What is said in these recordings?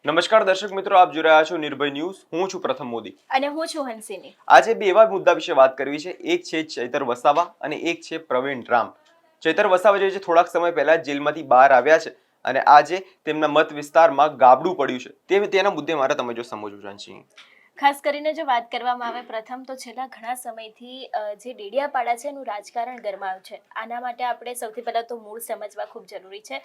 નમસ્કાર દર્શક મિત્રો, આપ જોઈ રહ્યા છો નિર્ભય ન્યૂઝ. હું છું પ્રથમ મોદી અને હું છું હંસિની. આજે બે એવા મુદ્દા વિશે વાત કરવી છે. એક છે ચૈતર વસાવા અને એક છે પ્રવીણ રામ. ચૈતર વસાવા જે છે થોડાક સમય પહેલા જેલમાંથી બહાર આવ્યા છે અને આજે તેમના મત વિસ્તારમાં ગાબડું પડ્યું છે. તેના મુદ્દે મારે તમે જો સમજવું છે. ખાસ કરીને જો વાત કરવામાં આવે પ્રથમ તો છેલ્લા ઘણા સમયથી જે ડેડિયાપાડા છે એનું રાજકારણ ગરમાયું છે. આના માટે આપણે સૌથી પહેલાં તો મૂળ સમજવા ખૂબ જરૂરી છે.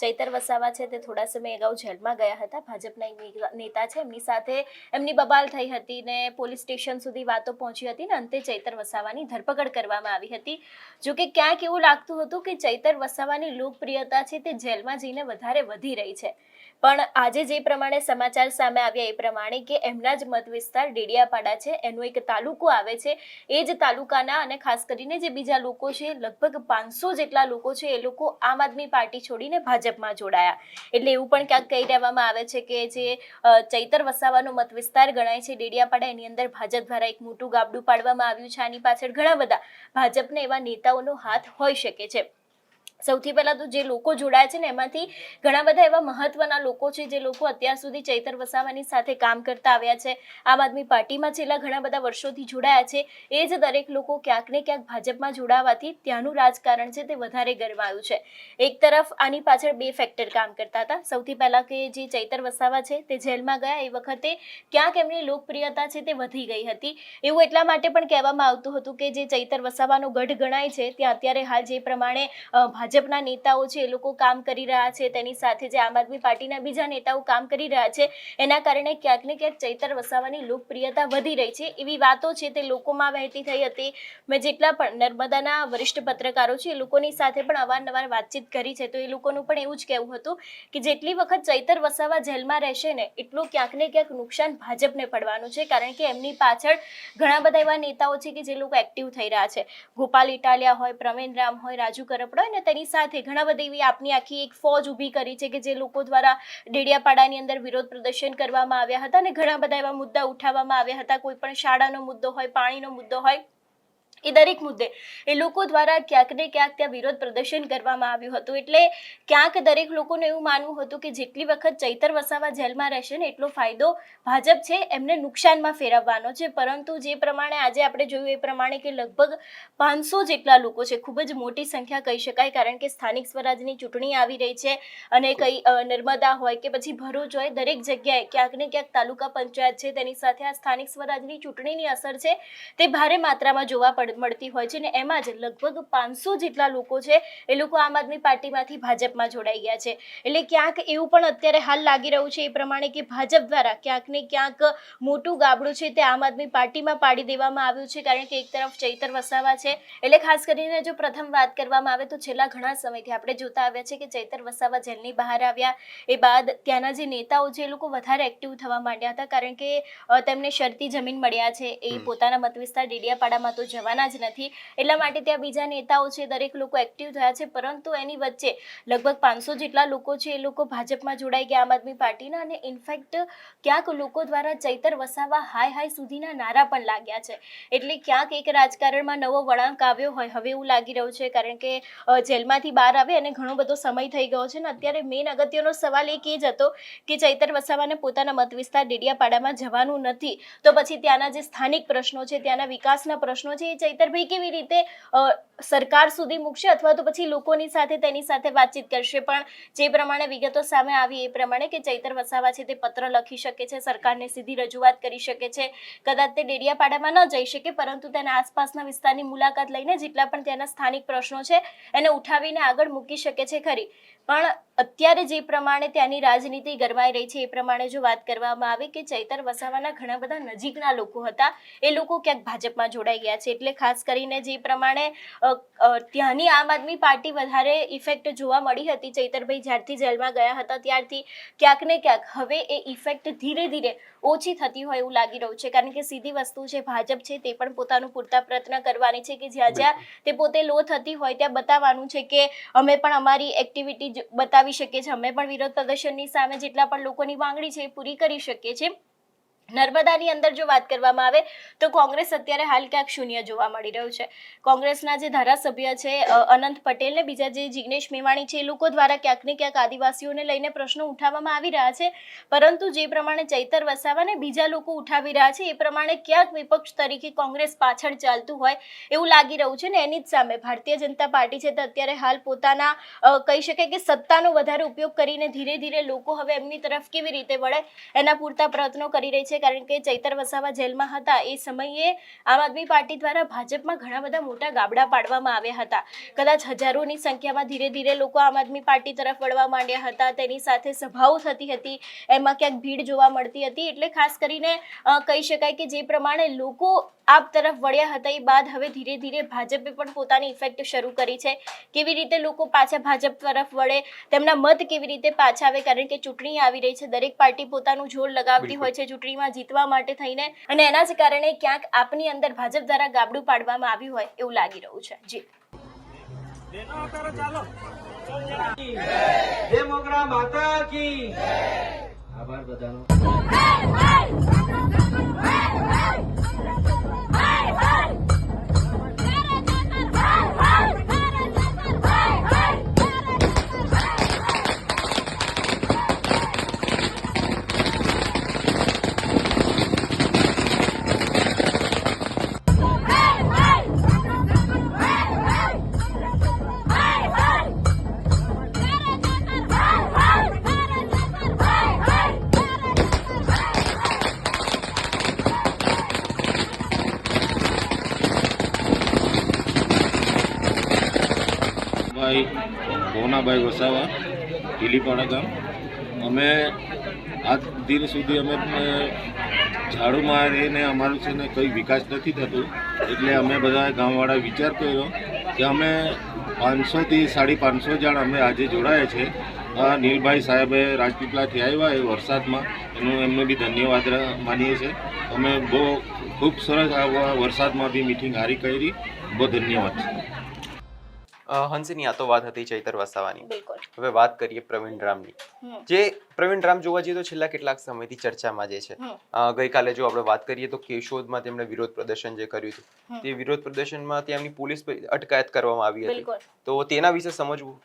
ચૈતર વસાવા છે તે થોડા સમય અગાઉ જેલમાં ગયા હતા. ભાજપના એક નેતા છે, એમની સાથે એમની બબાલ થઈ હતી ને પોલીસ સ્ટેશન સુધી વાતો પહોંચી હતી ને અંતે ચૈતર વસાવાની ધરપકડ કરવામાં આવી હતી. જોકે ક્યાંક એવું લાગતું હતું કે ચૈતર વસાવાની લોકપ્રિયતા છે તે જેલમાં જઈને વધારે વધી રહી છે. પણ આજે જે પ્રમાણે સમાચાર સામે આવ્યા એ પ્રમાણે કે એમના જ મત વિસ્તાર ડેડિયાપાડા છે, એનો એક તાલુકો આવે છે, એ જ તાલુકાના અને ખાસ કરીને જે બીજા લોકો છે, લગભગ 500 જેટલા લોકો છે, એ લોકો આમ આદમી પાર્ટી છોડીને ભાજપમાં જોડાયા. એટલે એવું પણ ક્યાંક કહી દેવામાં આવે છે કે જે ચૈતર વસાવાનો મત વિસ્તાર ગણાય છે ડેડિયાપાડા, એની અંદર ભાજપ દ્વારા એક મોટું ગાબડું પાડવામાં આવ્યું છે. આની પાછળ ઘણા બધા ભાજપના એવા નેતાઓનો હાથ હોઈ શકે છે. સૌથી પહેલા તો જે લોકો જોડાયા છે ને એમાંથી ઘણા બધા એવા મહત્વના લોકો છે જે લોકો અત્યાર સુધી ચૈતર વસાવાની સાથે કામ કરતા આવ્યા છે, આમ આદમી પાર્ટીમાં છેલ્લા ઘણા બધા વર્ષોથી જોડાયા છે. એ જ દરેક લોકો ક્યાંક ને ક્યાંક ભાજપમાં જોડાવાથી ત્યાંનું રાજકારણ છે તે વધારે ગરમાયું છે. એક તરફ આની પાછળ બે ફેક્ટર કામ કરતા હતા. સૌથી પહેલા કે જે ચૈતર વસાવા છે તે જેલમાં ગયા એ વખતે ક્યાંક એમની લોકપ્રિયતા છે તે વધી ગઈ હતી. એવું એટલા માટે પણ કહેવામાં આવતું હતું કે જે ચૈતર વસાવાનો ગઢ ગણાય છે ત્યાં અત્યારે હાલ જે પ્રમાણે ભાજપના નેતાઓ છે એ લોકો કામ કરી રહ્યા છે, તેની સાથે જે આમ આદમી પાર્ટીના બીજા નેતાઓ કામ કરી રહ્યા છે, એના કારણે ક્યાંક ને ક્યાંક ચૈતર વસાવાની લોકપ્રિયતા વધી રહી છે એવી વાતો છે તે લોકોમાં વહેતી થઈ હતી. મેં જેટલા પણ નર્મદાના વરિષ્ઠ પત્રકારો છે એ લોકોની સાથે પણ અવારનવાર વાતચીત કરી છે તો એ લોકોનું પણ એવું જ કહેવું હતું કે જેટલી વખત ચૈતર વસાવા જેલમાં રહેશે ને એટલું ક્યાંક ને ક્યાંક નુકસાન ભાજપને પડવાનું છે, કારણ કે એમની પાછળ ઘણા બધા એવા નેતાઓ છે કે જે લોકો એક્ટિવ થઈ રહ્યા છે. ગોપાલ ઇટાલિયા હોય, પ્રવીણ રામ હોય, રાજુ કરપડ હોય ને તેની સાથે ઘણા બધા એવી આપની આખી એક ફોજ ઊભી કરી છે કે જે લોકો દ્વારા ડેડિયાપાડાની અંદર વિરોધ પ્રદર્શન કરવામાં આવ્યા હતા અને ઘણા બધા એવા મુદ્દા ઉઠાવવામાં આવ્યા હતા. કોઈ પણ શાળાનો મુદ્દો હોય, પાણીનો મુદ્દો હોય, એ દરેક મુદ્દે એ લોકો દ્વારા ક્યાંક ને ક્યાંક ત્યાં વિરોધ પ્રદર્શન કરવામાં આવ્યું હતું. એટલે ક્યાંક દરેક લોકોને એવું માનવું હતું કે જેટલી વખત ચૈતર વસાવા જેલમાં રહેશે ને એટલો ફાયદો ભાજપ છે એમને નુકસાનમાં ફેરવવાનો છે. પરંતુ જે પ્રમાણે આજે આપણે જોયું એ પ્રમાણે કે લગભગ 500 જેટલા લોકો છે, ખૂબ જ મોટી સંખ્યા કહી શકાય, કારણ કે સ્થાનિક સ્વરાજની ચૂંટણી આવી રહી છે અને નર્મદા હોય કે પછી ભરૂચ હોય, દરેક જગ્યાએ ક્યાંક ને ક્યાંક તાલુકા પંચાયત છે તેની સાથે આ સ્થાનિક સ્વરાજની ચૂંટણીની અસર છે તે ભારે માત્રામાં જોવા મળતી હોય છે. ને એમાં જ લગભગ 500 જેટલા લોકો છે એ લોકો આમ આદમી પાર્ટીમાંથી ભાજપમાં જોડાઈ ગયા છે. એટલે ક્યાંક એવું પણ અત્યારે હાલ લાગી રહ્યું છે એ પ્રમાણે કે ભાજપ દ્વારા ક્યાંક ને ક્યાંક મોટું ગાબડું છે તે આમ આદમી પાર્ટીમાં પાડી દેવામાં આવ્યું છે, કારણ કે એક તરફ ચૈતર વસાવા છે. એટલે ખાસ કરીને જો પ્રથમ વાત કરવામાં આવે તો છેલ્લા ઘણા સમયથી આપણે જોતા આવ્યા છે કે ચૈતર વસાવા જેલની બહાર આવ્યા એ બાદ ત્યાંના જે નેતાઓ છે એ લોકો વધારે એક્ટિવ થવા માંડ્યા હતા, કારણ કે તેમને શરતી જમીન મળ્યા છે. એ પોતાના મત વિસ્તાર ડેડિયાપાડામાં તો જવાના જ નથી, એટલા માટે ત્યાં બીજા નેતાઓ છે દરેક લોકો એક્ટિવ થયા છે. પરંતુ એની વચ્ચે લગભગ 500 જેટલા લોકો છે એ લોકો ભાજપમાં જોડાઈ ગયા આમ આદમી પાર્ટીના, અને ઇનફેક્ટ ક્યાંક લોકો દ્વારા ચૈતર વસાવા હાય હાય સુધીના નારા પણ લાગ્યા છે. એટલે ક્યાંક એક રાજકારણમાં નવો વળાંક આવ્યો હોય હવે એવું લાગી રહ્યું છે, કારણ કે જેલમાંથી બહાર આવે અને ઘણો બધો સમય થઈ ગયો છે ને અત્યારે મેઇન અગત્યનો સવાલ એક એ જ હતો કે ચૈતર વસાવાને પોતાના મત વિસ્તાર ડેડિયાપાડામાં જવાનું નથી તો પછી ત્યાંના જે સ્થાનિક પ્રશ્નો છે, ત્યાંના વિકાસના પ્રશ્નો છે, એ ચૈતરભાઈ કેવી રીતે સરકાર સુધી મૂકશે અથવા તો પછી લોકોની સાથે તેની સાથે વાતચીત કરશે. પણ જે પ્રમાણે વિગતો સામે આવી એ પ્રમાણે કે ચૈતર વસાવા છે તે પત્ર લખી શકે છે, સરકારને સીધી રજૂઆત કરી શકે છે. કદાચ તે ડેડિયાપાડામાં ન જઈ શકે પરંતુ તેના આસપાસના વિસ્તારની મુલાકાત લઈને જેટલા પણ ત્યાંના સ્થાનિક પ્રશ્નો છે એને ઉઠાવીને આગળ મૂકી શકે છે ખરી. પણ અત્યારે જે પ્રમાણે ત્યાંની રાજનીતિ ગરમાઈ રહી છે એ પ્રમાણે જો વાત કરવામાં આવે કે ચૈતર વસાવાના ઘણા બધા નજીકના લોકો હતા એ લોકો ક્યાંક ભાજપમાં જોડાઈ ગયા છે. એટલે ખાસ કરીને જે પ્રમાણે ત્યાંની આમ આદમી પાર્ટી વધારે ઇફેક્ટ જોવા મળી હતી ચૈતરભાઈ જ્યારથી જેલમાં ગયા હતા ત્યારથી ક્યાંક ને ક્યાંક હવે એ ઇફેક્ટ ધીરે ધીરે ઓછી થતી હોય એવું લાગી રહ્યું છે, કારણ કે સીધી વસ્તુ છે ભાજપ છે તે પણ પોતાનું પૂરતા પ્રયત્ન કરવાની છે કે જ્યાં જ્યાં તે પોતે લો થતી હોય ત્યાં બતાવવાનું છે કે અમે પણ અમારી એક્ટિવિટી બતાવી શકીએ છીએ, અમે પણ વિરોધ પ્રદર્શનની સામે જેટલા પણ લોકોની માંગણી છે એ પૂરી કરી શકીએ છીએ. નર્મદાની અંદર જો વાત કરવામાં આવે તો કોંગ્રેસ અત્યારે હાલ ક્યાંક શૂન્ય જોવા મળી રહ્યું છે. કોંગ્રેસના જે ધારાસભ્ય છે અનંત પટેલ ને બીજા જે જિગ્નેશ મેવાણી છે એ લોકો દ્વારા ક્યાંક ને ક્યાંક આદિવાસીઓને લઈને પ્રશ્નો ઉઠાવવામાં આવી રહ્યા છે, પરંતુ જે પ્રમાણે ચૈતર વસાવાને બીજા લોકો ઉઠાવી રહ્યા છે એ પ્રમાણે ક્યાંક વિપક્ષ તરીકે કોંગ્રેસ પાછળ ચાલતું હોય એવું લાગી રહ્યું છે. ને એની જ સામે ભારતીય જનતા પાર્ટી છે તે અત્યારે હાલ પોતાના કહી શકાય કે સત્તાનો વધારે ઉપયોગ કરીને ધીરે ધીરે લોકો હવે એમની તરફ કેવી રીતે વળે એના પૂરતા પ્રયત્નો કરી રહી છે. કારણ કે ચૈતર વસાવા જેલમાં હતા એ સમયે આમ આદમી પાર્ટી દ્વારા ભાજપમાં ઘણા બધા મોટા ગાબડા પાડવામાં આવ્યા હતા. કદાચ હજારોની સંખ્યામાં ધીરે ધીરે લોકો આમ આદમી પાર્ટી તરફ વળવા માંડ્યા હતા. તેની સાથે સભાઓ થતી હતી, એમાં ક્યાંક ભીડ જોવા મળતી હતી. એટલે ખાસ કરીને કહી શકાય કે જે પ્રમાણે લોકો આપ તરફ વળ્યા હતા એ બાદ હવે ધીરે ધીરે ભાજપે પણ પોતાની ઇફેક્ટ શરૂ કરી છે. કેવી રીતે લોકો પાછા ભાજપ તરફ વળે, તેમના મત કેવી રીતે પાછા આવે, કારણ કે ચૂંટણી આવી રહી છે, દરેક પાર્ટી પોતાનું જોર લગાવતી હોય છે ચૂંટણીમાં જીતવા માટે થઈને, અને એના જ કારણે ક્યાંક આપની અંદર ભાજપ દ્વારા ગાબડું પાડવામાં આવ્યું હોય એવું લાગી રહ્યું છે. જી જય મોગરા માતા કી આભાર બધાનો. ભાઈ ભોનાભાઈ વસાવા, ઢીલીપાડા ગામ. અમે આજ દિન સુધી અમે ઝાડુ મારીને અમારું છે ને કંઈ વિકાસ નથી થતું, એટલે અમે બધા ગામવાળા વિચાર કર્યો કે અમે 500થી 550 જણ અમે આજે જોડાયા છે. નીલભાઈ સાહેબે રાજપીપળાથી આવ્યા એ વરસાદમાં, એમનો બી ધન્યવાદ માનીએ છીએ. અમે બહુ ખૂબ સરસ આ વરસાદમાં બી મિટિંગ હારી કરી, બહુ ધન્યવાદ છે. હંસની આ તો વાત હતી ચૈતર વસાવાની. બિલકુલ. હવે વાત કરીએ પ્રવીણ રામની. જે પ્રવીણ રામ જોવા જઈએ તો છેલ્લા કેટલાક સમયથી ચર્ચામાં જે છે. ગઈકાલે જો આપણે વાત કરીએ તો કેશોદમાં તેમણે વિરોધ પ્રદર્શન જે કર્યું હતું, તે વિરોધ પ્રદર્શનમાં તેમની પોલીસ અટકાયત કરવામાં આવી હતી. તો તેના વિશે સમજવું.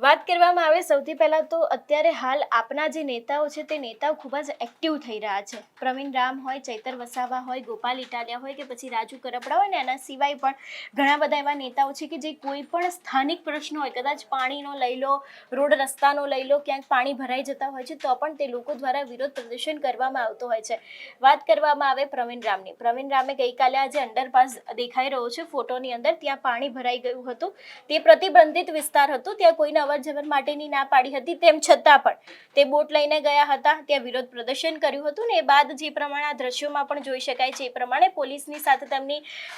વાત કરવામાં આવે સૌથી પહેલા તો અત્યારે હાલ આપના જે નેતાઓ છે તે નેતાઓ ખૂબ જ એક્ટિવ થઈ રહ્યા છે. પ્રવીણ રામ હોય, ચૈતર વસાવા હોય, ગોપાલ ઇટાલિયા હોય કે પછી રાજુ કરપડા હોય, ને એના સિવાય પણ ઘણા બધા એવા નેતાઓ છે કે જે કોઈ પણ સ્થાનિક પ્રશ્ન હોય, કદાચ પાણીનો લઈ લો, રોડ રસ્તાનો લઈ લો, ક્યાંક પાણી ભરાઈ જતા હોય છે તો પણ તે લોકો દ્વારા વિરોધ પ્રદર્શન કરવામાં આવતો હોય છે. વાત કરવામાં આવે પ્રવીણ રામની. પ્રવીણ રામે ગઈકાલે આજે અંડરપાસ દેખાઈ રહ્યો છે ફોટોની અંદર, ત્યાં પાણી ભરાઈ ગયું હતું. તે પ્રતિબંધિત વિસ્તાર હતો, ત્યાં કોઈને અવર જવર માટેની ના પાડી હતી. તેમ છતાં પણ તે બોટ લઈને ગયા હતા, ત્યાં વિરોધ પ્રદર્શન કર્યું હતું. ને એ બાદ જે પ્રમાણે આ દ્રશ્યોમાં પણ જોઈ શકાય છે એ પ્રમાણે પોલીસની સાથે તેમની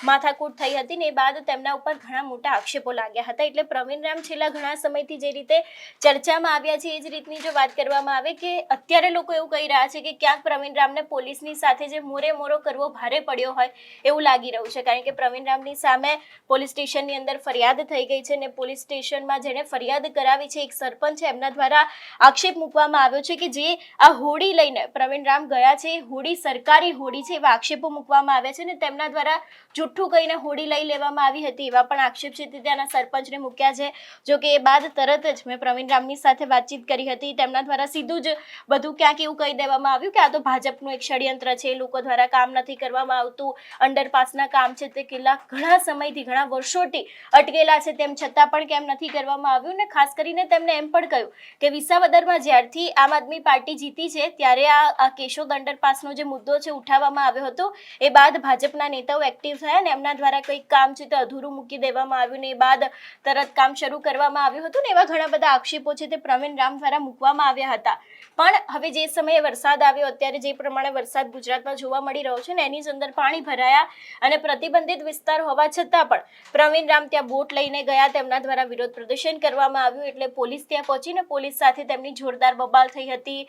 માથાકૂટ થઈ હતી. ને એ બાદ તેમના ઉપર ઘણા મોટા આક્ષેપો લાગ્યા હતા. એટલે પ્રવીણ રામ છેલ્લા ઘણા સમયથી જે રીતે ચર્ચામાં આવ્યા છે એ જ રીતની જો વાત કરવામાં આવે કે અત્યારે લોકો એવું કહી રહ્યા છે કે ક્યાંક પ્રવીણ રામને પોલીસની સાથે જે મોરે મોરો કરવો ભારે પડ્યો હોય એવું લાગી રહ્યું છે. કારણ કે પ્રવીણ રામની સામે પોલીસ સ્ટેશનની અંદર ફરિયાદ થઈ ગઈ છે, ને પોલીસ સ્ટેશનમાં જેને ફરિયાદ કરાવી છે એક સરપંચ છે, એમના દ્વારા આક્ષેપ મૂકવામાં આવ્યો છે કે જે આ હોડી લઈને પ્રવીણ રામ ગયા છે એ હોડી સરકારી હોડી છે એવા આક્ષેપો મૂકવામાં આવ્યા છે. ને તેમના દ્વારા જુઠ્ઠું કહીને હોડી લઈ લેવામાં આવી હતી એવા પણ આક્ષેપ છે તે ત્યાંના સરપંચને મૂક્યા છે. જો કે એ બાદ તરત જ મેં પ્રવીણ રામની સાથે વાતચીત કરી હતી. તેમના દ્વારા સીધું જ બધું ક્યાંક એવું કહી દેવામાં આવ્યું કે આ તો ભાજપનું એક ષડયંત્ર છે, લોકો દ્વારા કામ નથી કરવામાં આવતું, અંડરપાસના કામ છે તે ઘણા સમયથી, ઘણા વર્ષોથી અટકેલા છે, તેમ છતાં પણ કેમ નથી કરવામાં આવ્યું. ને ખાસ કરીને તેમણે એમ પણ કહ્યું કે વિસાવદરમાં જ્યારથી આમ આદમી પાર્ટી જીતી છે ત્યારે આ કેશોદ અંડરપાસનો જે મુદ્દો છે ઉઠાવવામાં આવ્યો હતો. એ બાદ ભાજપના નેતાઓ એક્ટિવ થયા ને એમના દ્વારા કંઈક કામ છે તે અધૂરું મૂકી દેવામાં આવ્યું, ને એ બાદ તરત કામ શરૂ કરવામાં આવ્યું હતું. ને એવા ઘણા બધા આક્ષેપો છે તે પ્રવીણ રામ દ્વારા મૂકવામાં આવ્યા હતા. પણ હવે જે સમયે વરસાદ આવ્યો, અત્યારે જે પ્રમાણે વરસાદ ગુજરાતમાં જોવા મળી રહ્યો છે ને એની જ અંદર પાણી ભરાયા અને પ્રતિબંધિત વિસ્તાર હોવા છતાં પણ પ્રવીણ રામ ત્યાં બોટ લઈને ગયા, તેમના દ્વારા વિરોધ પ્રદર્શન કરવામાં આવ્યું. એટલે પોલીસ ત્યાં પહોંચીને પોલીસ સાથે તેમની જોરદાર બબાલ થઈ હતી,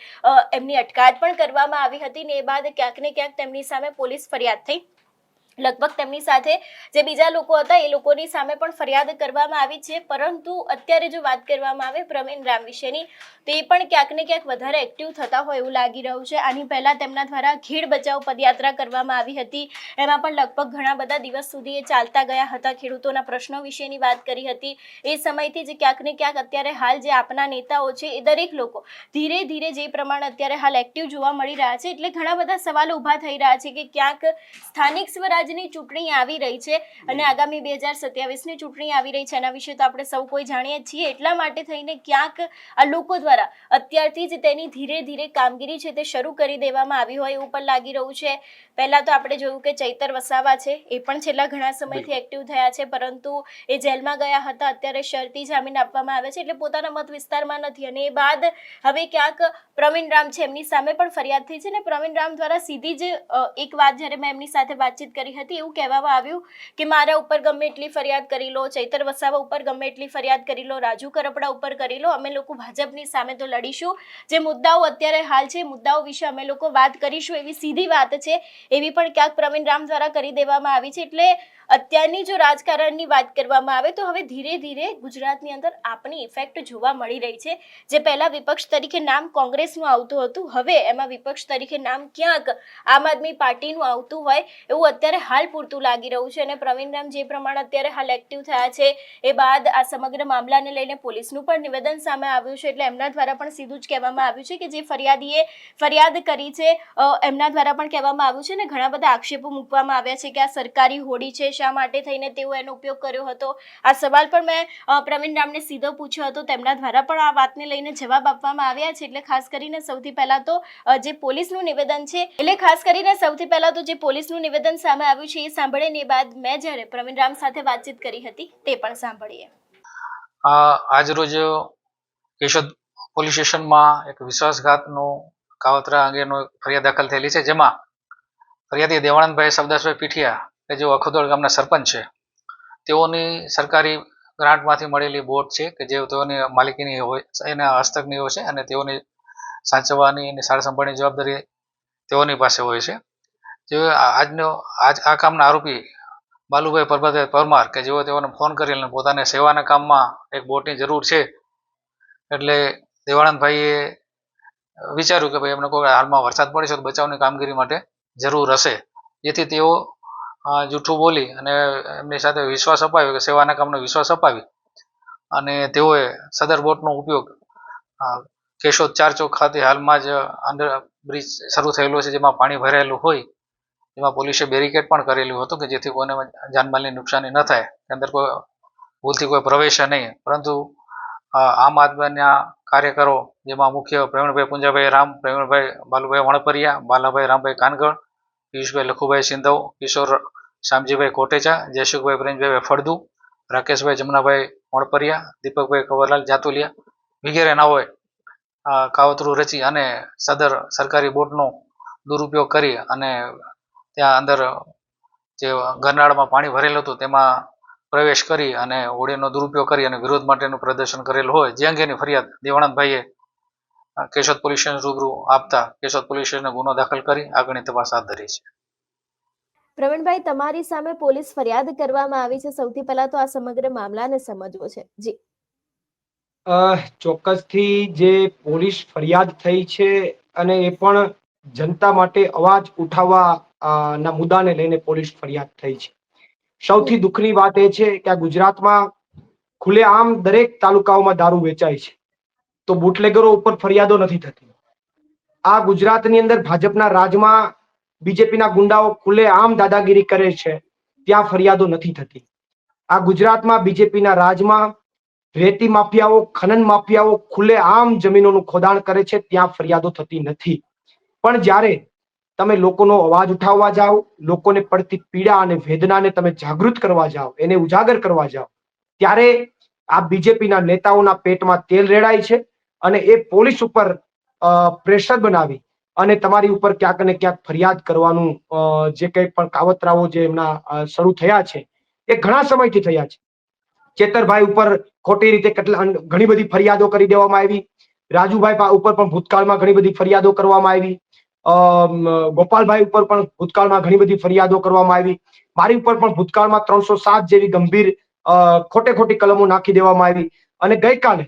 એમની અટકાયત પણ કરવામાં આવી હતી. ને એ બાદ ક્યાંક ને ક્યાંક તેમની સામે પોલીસ ફરિયાદ થઈ લગભગ તેમની સાથે જે બીજા લોકો હતા એ લોકોની સામે પણ ફરિયાદ કરવામાં આવી છે, પરંતુ અત્યારે જો વાત કરવામાં આવે પ્રવીણ રામ વિશેની તો એ પણ ક્યાંક ને ક્યાંક વધારે એક્ટિવ થતા હોય એવું લાગી રહ્યું છે. આની પહેલાં તેમના દ્વારા ખેડ બચાવ પદયાત્રા કરવામાં આવી હતી, એમાં પણ લગભગ ઘણા બધા દિવસ સુધી એ ચાલતા ગયા હતા, ખેડૂતોના પ્રશ્નો વિશેની વાત કરી હતી. એ સમયથી જ ક્યાંક ને ક્યાંક અત્યારે હાલ જે આપના નેતાઓ છે એ દરેક લોકો ધીરે ધીરે જે પ્રમાણે અત્યારે હાલ એક્ટિવ જોવા મળી રહ્યા છે, એટલે ઘણા બધા સવાલો ઊભા થઈ રહ્યા છે કે ક્યાંક સ્થાનિક સ્વરાજ ની ચૂંટણી આવી રહી છે અને આગામી 2027ની ચૂંટણી આવી રહી છે, એના વિશે તો આપણે સૌ કોઈ જાણીએ છીએ. એટલા માટે થઈને ક્યાંક આ લોકો દ્વારા અત્યારથી જ તેની ધીરે ધીરે કામગીરી છે તે શરૂ કરી દેવામાં આવી હોય એવું પણ લાગી રહ્યું છે. પહેલા તો આપણે જોયું કે ચૈતર વસાવા છે એ પણ છેલ્લા ઘણા સમયથી એક્ટિવ થયા છે, પરંતુ એ જેલમાં ગયા હતા, અત્યારે શરતી જામીન આપવામાં આવે છે, એટલે પોતાના મત વિસ્તારમાં નથી. અને એ બાદ હવે ક્યાંક પ્રવીણ રામ છે એમની સામે પણ ફરિયાદ થઈ છે, અને પ્રવીણ રામ દ્વારા સીધી જ એક વાત જ્યારે મેં એમની સાથે વાતચીત કરી હતી એવું કહેવામાં આવ્યું કે મારા ઉપર ગમે એટલી ફરિયાદ કરી લો, ચૈતર વસાવા ઉપર ગમે એટલી ફરિયાદ કરી લો, રાજુ કરપડા ઉપર કરી લો, અમે લોકો ભાજપની સામે તો લડીશું, જે મુદ્દાઓ અત્યારે હાલ છે મુદ્દાઓ વિશે અમે લોકો વાત કરીશું, એવી સીધી વાત છે એવી પણ ક્યાંક પ્રવીણ રામ દ્વારા કરી દેવામાં આવી છે. એટલે અત્યારની જો રાજકારણની વાત કરવામાં આવે તો હવે ધીરે ધીરે ગુજરાતની અંદર આપની ઇફેક્ટ જોવા મળી રહી છે. જે પહેલા વિપક્ષ તરીકે નામ કોંગ્રેસનું આવતું હતું, હવે એમાં વિપક્ષ તરીકે નામ ક્યાંક આમ આદમી પાર્ટીનું આવતું હોય એવું અત્યારે હાલ પૂરતું લાગી રહ્યું છે. અને પ્રવીણ રામ જે પ્રમાણે અત્યારે હાલ એક્ટિવ થયા છે એ બાદ આ સમગ્ર મામલાને લઈને પોલીસનું પણ નિવેદન સામે આવ્યું છે, એટલે એમના દ્વારા પણ સીધું જ કહેવામાં આવ્યું છે કે જે ફરિયાદીએ ફરિયાદ કરી છે એમના દ્વારા પણ કહેવામાં આવ્યું છે, ને ઘણા બધા આક્ષેપો મૂકવામાં આવ્યા છે કે આ સરકારી હોડી છે, શા માટે થઈને તેઓ એનો ઉપયોગ કર્યો હતો. આ સવાલ પણ મેં પ્રવીણ રામને સીધો પૂછ્યો હતો, તેમના દ્વારા પણ આ વાતને લઈને જવાબ આપવામાં આવ્યા છે. એટલે ખાસ કરીને સૌથી પહેલા તો જે પોલીસનું નિવેદન છે, એટલે ખાસ કરીને સૌથી પહેલા તો જે પોલીસનું નિવેદન સામે આવ્યું છે એ સાંભળીને બાદ મેં જ્યારે પ્રવીણ રામ સાથે વાતચીત કરી હતી તે પણ સાંભળીએ. આજ રોજ કેશોદ પોલીસ સ્ટેશનમાં એક વિશ્વાસઘાતનો કાવતરા અંગેનો ફરિયાદ દાખલ થયેલી છે, જેમાં ફરિયાદી દેવાનંદભાઈ સવદાસભાઈ પીઠિયા કે જેઓ અખોદોડ ગામના સરપંચ છે, તેઓની સરકારી ગ્રાન્ટમાંથી મળેલી બોટ છે કે જે તેઓની માલિકીની હોય, એના હસ્તકની હોય છે, અને તેઓની સાચવવાની અને સાર સંભાળની જવાબદારી તેઓની પાસે હોય છે. જે આ કામના આરોપી બાલુભાઈ પરબતભાઈ પરમાર કે જેઓ તેઓને ફોન કરીને પોતાને સેવાના કામમાં એક બોટની જરૂર છે, એટલે દેવાનંદભાઈએ વિચાર્યું કે ભાઈ એમને કોઈ હાલમાં વરસાદ પડે છે તો બચાવની કામગીરી માટે જરૂર હશે, જેથી તેઓ જૂઠું બોલી અને એમની સાથે વિશ્વાસ અપાવ્યો કે સેવાના કામનો વિશ્વાસ અપાવી અને તેઓએ સદર બોટનો ઉપયોગ કેશોદ 4 ચોક ખાતે હાલમાં જ અંડર બ્રિજ શરૂ થયેલો છે, જેમાં પાણી ભરાયેલું હોય, એમાં પોલીસે બેરિકેડ પણ કરેલું હતું કે જેથી કોઈને જાનમાલની નુકસાની ન થાય, અંદર કોઈ ભૂલથી કોઈ પ્રવેશે નહીં. પરંતુ આમ આદમીના કાર્યકરો, જેમાં મુખ્ય પ્રવીણભાઈ પુંજાભાઈ રામ, પ્રવીણભાઈ બાલુભાઈ વણપરિયા, બાલાભાઈ રામભાઈ કાનગડ, પિયુષભાઈ લખુભાઈ સિંધવ, કિશોર શામજીભાઈ કોટેચા, જયસુખભાઈ પ્રેમભાઈ ફળદુ, રાકેશભાઈ જમનાભાઈ વણપરિયા, દીપકભાઈ કવરલાલ જાતુલિયા વગેરે નાઓએ કાવતરું રચી અને સદર સરકારી બોટનો દુરુપયોગ કરી અને ત્યાં અંદર જે ગરનાળામાં પાણી ભરેલું હતું તેમાં પ્રવેશ કરી અને હોડીનો દુરુપયોગ કરી અને વિરોધ માટેનું પ્રદર્શન કરેલું હોય, જે અંગેની ફરિયાદ દેવાનંદભાઈએ કેશોદ પોલીસ સ્ટેશન રૂબરૂ આપતા કેશોદ પોલીસ સ્ટેશને ગુનો દાખલ કરી આગળની તપાસ હાથ ધરી છે. પ્રવીણભાઈ, તમારી સામે પોલીસ ફરિયાદ કરવામાં આવી છે, સૌથી પહેલા તો આ સમગ્ર મામલાને સમજવો છે. જી ચોક્કસથી જે પોલીસ ફરિયાદ થઈ છે અને એ પણ જનતા માટે અવાજ ઉઠાવવા ના મુદ્દાને લઈને પોલીસ ફરિયાદ થઈ છે. સૌથી દુઃખની વાત એ છે કે આ ગુજરાતમાં ખુલ્લેઆમ દરેક તાલુકાઓમાં દારૂ વેચાય છે, તો બુટલેગરો ઉપર ફરિયાદો નથી થતી. આ ગુજરાતની અંદર ભાજપના રાજમાં બીજેપીના ગુંડાઓ ખુલ્લેઆમ દાદાગીરી કરે છે, ત્યાં ફરિયાદો નથી થતી. આ ગુજરાતમાં બીજેપીના રાજમાં રેતી માફિયાઓ, ખનન માફિયાઓ ખુલ્લેઆમ જમીનોનું ખોદાણ કરે છે, ત્યાં ફરિયાદો થતી નથી. પણ જ્યારે તમે લોકોનો અવાજ ઉઠાવવા જાઓ, લોકોને પડતી પીડા અને વેદનાને તમે જાગૃત કરવા જાઓ, એને ઉજાગર કરવા જાઓ, ત્યારે આ બીજેપીના નેતાઓના પેટમાં તેલ રેડાય છે અને એ પોલીસ ઉપર પ્રેશર બનાવી અને તમારી ઉપર ક્યાંક ને ક્યાંક ફરિયાદ કરવાનું જે કંઈ પણ કાવતરાઓ જે એમના શરૂ થયા છે એ ઘણા સમયથી થયા છે. ચેતરભાઈ ઉપર ખોટી રીતે ઘણી બધી ફરિયાદો કરી દેવામાં આવી. રાજુભાઈ ઉપર પણ ભૂતકાળમાં ઘણી બધી ફરિયાદો કરવામાં આવી. ગોપાલભાઈ ઉપર પણ ભૂતકાળમાં ઘણી બધી ફરિયાદો કરવામાં આવી. મારી ઉપર પણ ભૂતકાળમાં 307 જેવી ગંભીર ખોટી કલમો નાખી દેવામાં આવી. અને ગઈકાલે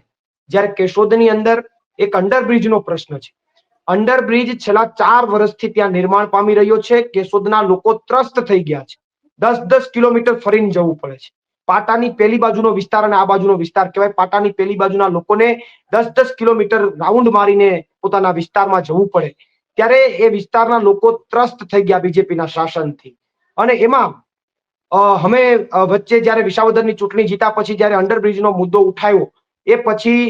જ્યારે કેશોદની અંદર એક અંડરબ્રિજનો પ્રશ્ન છે. અંડરબ્રિજ છેલ્લા 4 વર્ષથી ત્યાં નિર્માણ પામી રહ્યો છે. કેશોદના લોકો ત્રસ્ત થઈ ગયા છે. 10-10 કિલોમીટર ફરીને જવું પડે છે. પાટાની પેલી બાજુનો વિસ્તાર અને આ બાજુનો વિસ્તાર કહેવાય. પાટાની પેલી બાજુના લોકોને 10-10 કિલોમીટર રાઉન્ડ મારીને પોતાના વિસ્તારમાં જવું પડે. ત્યારે એ વિસ્તારના લોકો ત્રસ્ત થઈ ગયા બીજેપીના શાસનથી. અને એમાં અમે વચ્ચે જ્યારે વિસાવદરની ચૂંટણી જીતા પછી જ્યારે અંડરબ્રિજનો મુદ્દો ઉઠાવ્યો એ પછી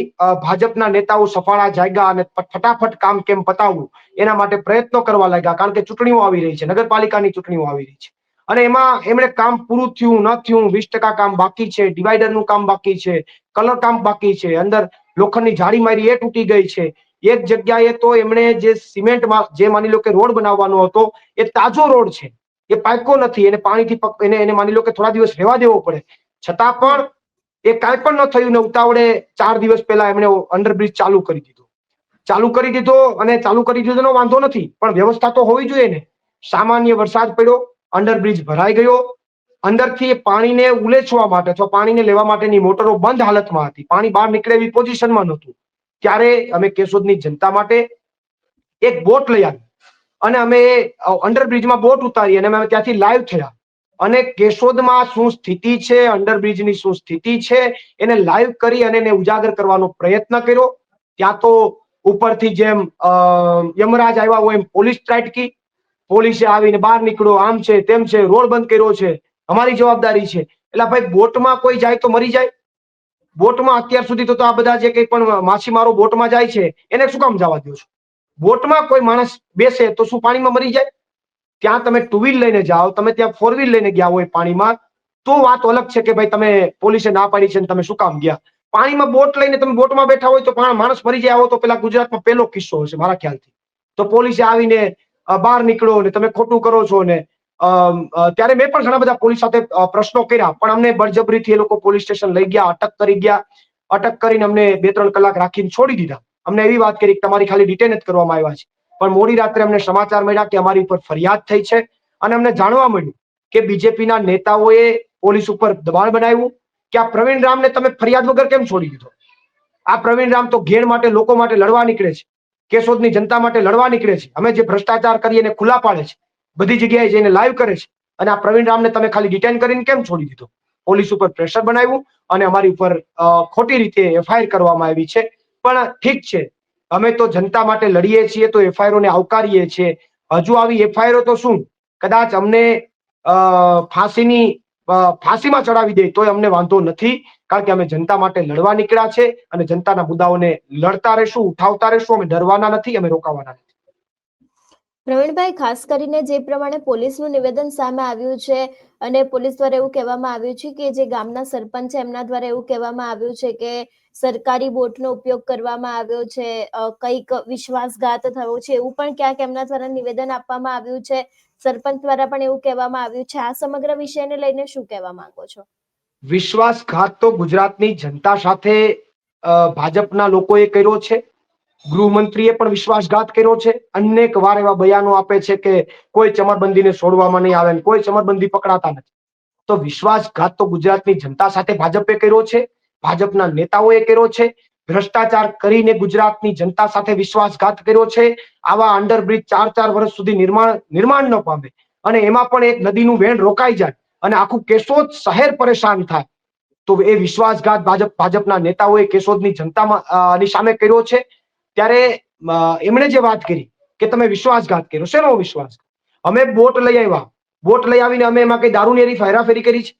ભાજપના નેતાઓ સફાળા જાગ્યા અને ફટાફટ કામ કેમ પતાવવું એના માટે પ્રયત્નો કરવા લાગ્યા. કારણ કે ચૂંટણીઓ આવી રહી છે, નગરપાલિકાની ચૂંટણીઓ આવી રહી છે. અને એમાં એમણે કામ પૂરું થયું ન થયું, 20% કામ બાકી છે, ડિવાઈડરનું કામ બાકી છે, કલર કામ બાકી છે, અંદર લોખંડની જાળી મારી એ તૂટી ગઈ છે. એક જગ્યાએ તો એમણે જે સિમેન્ટમાં જે માની લો કે રોડ બનાવવાનો હતો એ તાજો રોડ છે, એ પાક્યો નથી, એને પાણીથી એને માની લો કે થોડા દિવસ રહેવા દેવો પડે, છતાં પણ એ કાંઈ પણ ન થયું ને ઉતાવળે 4 દિવસ પહેલા એમણે અંડરબ્રિજ ચાલુ કરી દીધો. અને ચાલુ કરી દીધો વાંધો નથી, પણ વ્યવસ્થા તો હોવી જોઈએ ને. સામાન્ય વરસાદ પડ્યો, અંડરબ્રિજ ભરાઈ ગયો, અંદરથી પાણીને ઉલેચવા માટે અથવા પાણીને લેવા માટેની મોટરો બંધ હાલતમાં હતી, પાણી બહાર નીકળે એવી પોઝિશનમાં નહોતું. ત્યારે અમે કેશોદની જનતા માટે એક બોટ લઈ આવી અને અમે અંડરબ્રિજમાં બોટ ઉતારી અને અમે ત્યાંથી લાઈવ થયા અને કેશોદમાં શું સ્થિતિ છે, અંડરબ્રિજની શું સ્થિતિ છે એને લાઈવ કરી અને એને ઉજાગર કરવાનો પ્રયત્ન કર્યો. ત્યાં તો ઉપરથી જેમ યમરાજ આવ્યા હોય એમ પોલીસ ત્રાટકી, પોલીસે આવીને બહાર નીકળો, આમ છે તેમ છે, રોડ બંધ કર્યો છે, અમારી જવાબદારી છે. એટલે ભાઈ બોટમાં કોઈ જાય તો મરી જાય. બોટમાં અત્યાર સુધી તો આ બધા જે કંઈ પણ માછીમારો બોટમાં જાય છે એને શું કામ જવા દો છો? બોટમાં કોઈ માણસ બેસે તો શું પાણીમાં મરી જાય? ત્યાં તમે 2 વ્હીલ લઈને જાઓ, તમે ત્યાં 4 વ્હીલ લઈને ગયા હોય પાણીમાં તો વાત અલગ છે કે ભાઈ તમે પોલીસે ના પાડી છે ને તમે શું કામ ગયા. પાણીમાં બોટ લઈને તમે બોટમાં બેઠા હોય તો માણસ મરી જાય આવો તો પેલા ગુજરાતમાં પહેલો કિસ્સો હશે મારા ખ્યાલથી. તો પોલીસે આવીને બહાર નીકળો ને તમે ખોટું કરો છો ને ત્યારે મેં પણ ઘણા બધા પોલીસ સાથે પ્રશ્નો કર્યા, પણ અમને બળજબરીથી એ લોકો પોલીસ સ્ટેશન લઈ ગયા, અટક કરી ગયા. અટક કરીને અમને 2-3 કલાક રાખીને છોડી દીધા. અમને એવી વાત કરી કે તમારી ખાલી ડિટેન જ કરવામાં આવ્યા છે. પણ મોડી રાત્રે અમને સમાચાર મળ્યા કે અમારી ઉપર ફરિયાદ થઈ છે અને અમને જાણવા મળ્યું કે બીજેપીના નેતાઓએ પોલીસ ઉપર દબાણ બનાવ્યું કે આ પ્રવીણ રામને તમે ફરિયાદ વગર કેમ છોડી દીધો. આ પ્રવીણ રામ તો ઘેર માટે, લોકો માટે લડવા નીકળે છે, કેશોદની જનતા માટે લડવા નીકળે છે. અમે જે ભ્રષ્ટાચાર કરીએ એને ખુલ્લા પાડે છે, બધી જગ્યાએ જઈને લાઈવ કરે છે, અને આ પ્રવીણ રામને તમે ખાલી ડિટેન કરીને કેમ છોડી દીધો. પોલીસ ઉપર પ્રેશર બનાવ્યું અને અમારી ઉપર ખોટી રીતે એફઆઈઆર કરવામાં આવી છે. પણ ઠીક છે, અમે તો જનતા માટે લડીએ છીએ તો એફઆઈઆર ને આવકારીએ છીએ. હજુ આવી એફઆઈઆર તો શું, કદાચ અમને ફાંસીમાં ચડાવી દે તોય અમને વાંધો નથી, કારણ કે અમે જનતા માટે લડવા નીકળ્યા છે અને જનતાના મુદ્દાઓને લડતા રહેશું, ઉઠાવતા રહેશું. અમે ડરવાના નથી, અમે રોકાવાના નથી. પ્રવીણભાઈ, ખાસ કરીને જે પ્રમાણે પોલીસનું નિવેદન સામે આવ્યું છે અને પોલીસ દ્વારા એવું કહેવામાં આવ્યું છે કે જે ગામના સરપંચ છે એમના દ્વારા એવું કહેવામાં આવ્યું છે કે સરકારી બોટનો ઉપયોગ કરવામાં આવ્યો છે, કંઈક વિશ્વાસઘાત થયો છે, એવું પણ ક્યાંક એમના દ્વારા નિવેદન આપવામાં આવ્યું છે. સરપંચ દ્વારા પણ એવું કહેવામાં આવ્યું છે. આ સમગ્ર વિષયને લઈને શું કહેવા માંગો છો? વિશ્વાસઘાત તો ગુજરાતની જનતા સાથે ભાજપના લોકોએ કર્યો છે. ગૃહમંત્રીએ પણ વિશ્વાસઘાત કર્યો છે. અનેક વાર એવા બયાનો આપે છે કે કોઈ ચમરબંધીને છોડવામાં નહીં આવે, કોઈ ચમરબંધી પકડાતા નથી. તો વિશ્વાસઘાત તો ગુજરાતની જનતા સાથે ભાજપે કર્યો છે, ભાજપના નેતાઓએ કર્યો છે. ભ્રષ્ટાચાર કરીને ગુજરાતની જનતા સાથે વિશ્વાસઘાત કર્યો છે. આવા અંડરબ્રિજ 4 વર્ષ સુધી નિર્માણ ન પામે અને એમાં પણ એક નદીનું વહેણ રોકાઈ જાય અને આખું કેશોદ શહેર પરેશાન થાય, તો એ વિશ્વાસઘાત ભાજપના નેતાઓએ કેશોદની જનતાની સામે કર્યો છે. ત્યારે એમણે જે વાત કરી કે તમે વિશ્વાસઘાત કર્યો, શેનો વિશ્વાસઘાત? અમે બોટ લઈ આવ્યા, બોટ લઈ આવીને અમે એમાં કઈ દારૂની હેરાફેરી કરી છે?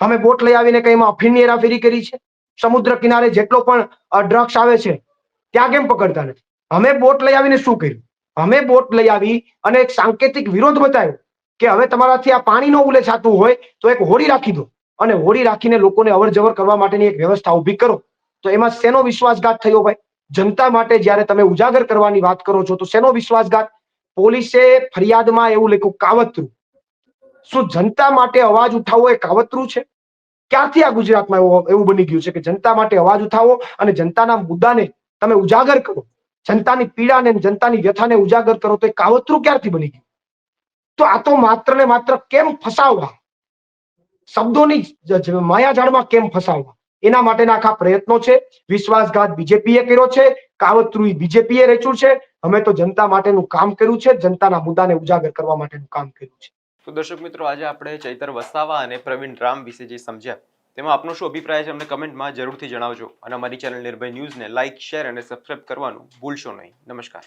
અમે બોટ લઈ આવીને કઈ એમાં અફીણની હેરાફેરી કરી છે? સમુદ્ર કિનારે જેટલો પણ ડ્રગ્સ આવે છે ત્યાં કેમ પકડતા નથી? અમે બોટ લઈ આવીને શું કર્યું? અમે બોટ લઈ આવી અને એક સાંકેતિક વિરોધ બતાવ્યો કે હવે તમારાથી આ પાણી ન ઉલેચાતું હોય તો એક હોડી રાખી દો અને હોડી રાખીને લોકોને અવર જવર કરવા માટેની એક વ્યવસ્થા ઊભી કરો. તો એમાં શેનો વિશ્વાસઘાત થયો ભાઈ? જનતા માટે જ્યારે તમે ઉજાગર કરવાની વાત કરો છો તો શેનો વિશ્વાસઘાત? પોલીસે ફરિયાદમાં એવું લખ્યું કાવતરું. શું જનતા માટે અવાજ ઉઠાવવો એ કાવતરું છે? ક્યારથી આ ગુજરાતમાં એવું બની ગયું છે કે જનતા માટે અવાજ ઉઠાવો અને જનતાના મુદ્દાને તમે ઉજાગર કરો, જનતાની પીડાને, જનતાની વ્યથાને ઉજાગર કરો, તો એ કાવતરું ક્યારથી બની ગયું? તો આ તો માત્ર ને માત્ર કેમ ફસાવવા, શબ્દોની માયાજાળમાં કેમ ફસાવવા, એના માટેના આખા પ્રયત્નો છે. વિશ્વાસઘાત બીજેપીએ કર્યો છે, કાવતરું બીજેપીએ રચ્યું છે. અમે તો જનતા માટેનું કામ કર્યું છે, જનતાના મુદ્દાને ઉજાગર કરવા માટેનું કામ કર્યું છે. તો દર્શક મિત્રો, આજે આપણે ચૈતર વસાવા અને પ્રવીણ રામ વિશે જે સમજ્યા તેમાં આપનો શું અભિપ્રાય છે અમને કમેન્ટમાં જરૂરથી જણાવજો અને અમારી ચેનલ નિર્ભય ન્યૂઝને લાઇક, શેર અને સબસ્ક્રાઇબ કરવાનું ભૂલશો નહીં. નમસ્કાર.